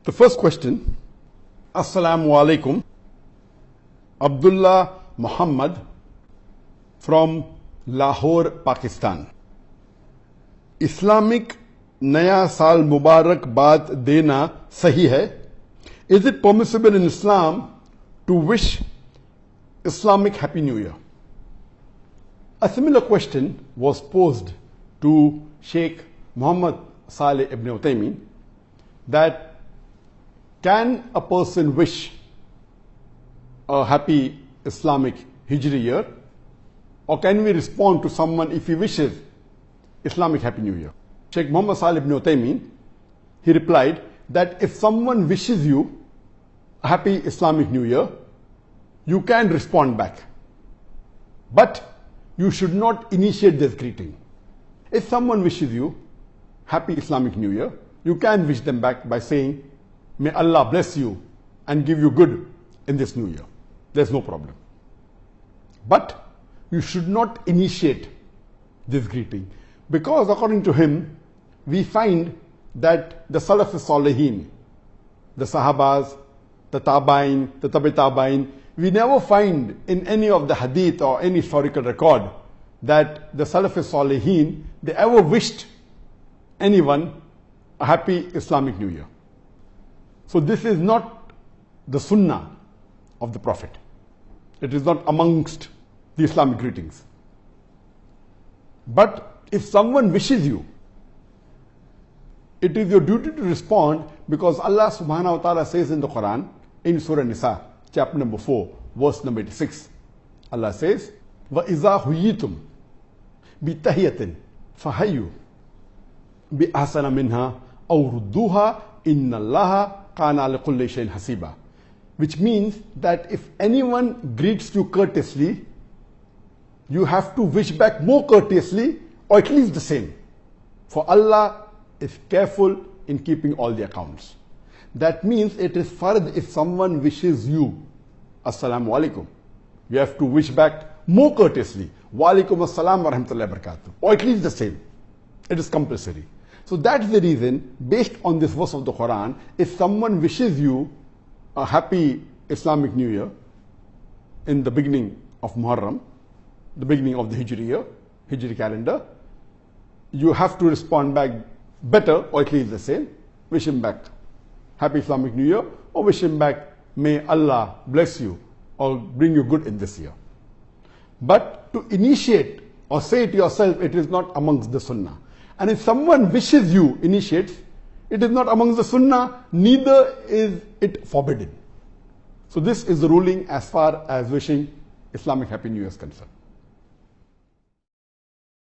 The first question, Assalamu alaikum, Abdullah Mohammed from Lahore, Pakistan. Islamic Naya Saal Mubarak Baad Dena Saheeh hai? Is it permissible in Islam to wish Islamic Happy New Year? A similar question was posed to Sheikh Muhammad Saleh ibn Uthaymeen, that can a person wish a happy Islamic Hijri year, or can we respond to someone if he wishes Islamic Happy New Year? Sheikh Muhammad Saleh ibn Uthaymeen, he replied that if someone wishes you a happy Islamic New Year, you can respond back, but you should not initiate this greeting. If someone wishes you happy Islamic New Year, you can wish them back by saying, may Allah bless you and give you good in this new year. There's no problem. But you should not initiate this greeting, because according to him, we find that the Salaf Salihin, the Sahabas, the Tabain, the Tabi Tabain, we never find in any of the Hadith or any historical record that the Salaf Salihin, they ever wished anyone a happy Islamic New Year. So this is not the Sunnah of the Prophet. It is not amongst the Islamic greetings. But if someone wishes you, it is your duty to respond, because Allah subhanahu wa ta'ala says in the Quran, in Surah Nisa, chapter number 4, verse number 86, Allah says, وَإِذَا هُيِّتُمْ بِتَحِيَّةٍ فَحَيُّوا بِأَحْسَنَ مِنْهَا أَوْ رُدُّوهَا إِنَّ اللَّهَ كَانَ عَلَى كُلِّ شَيْءٍ حَسِيبًا. Which means that if anyone greets you courteously, you have to wish back more courteously, or at least the same. For Allah is careful in keeping all the accounts. That means it is fard if someone wishes you Assalamu alaikum, you have to wish back more courteously, wa alaikum assalam wa rahmatullahi wa barakatuh, or at least the same. It is compulsory. So that's the reason, based on this verse of the Quran, if someone wishes you a happy Islamic New Year in the beginning of Muharram, the beginning of the Hijri year, Hijri calendar, you have to respond back better, or at least the same. Wish him back happy Islamic New Year, or wish him back, may Allah bless you or bring you good in this year. But to initiate or say it yourself, it is not amongst the Sunnah. And if someone wishes you initiates, it is not amongst the Sunnah, neither is it forbidden. So this is the ruling as far as wishing Islamic Happy New Year is concerned.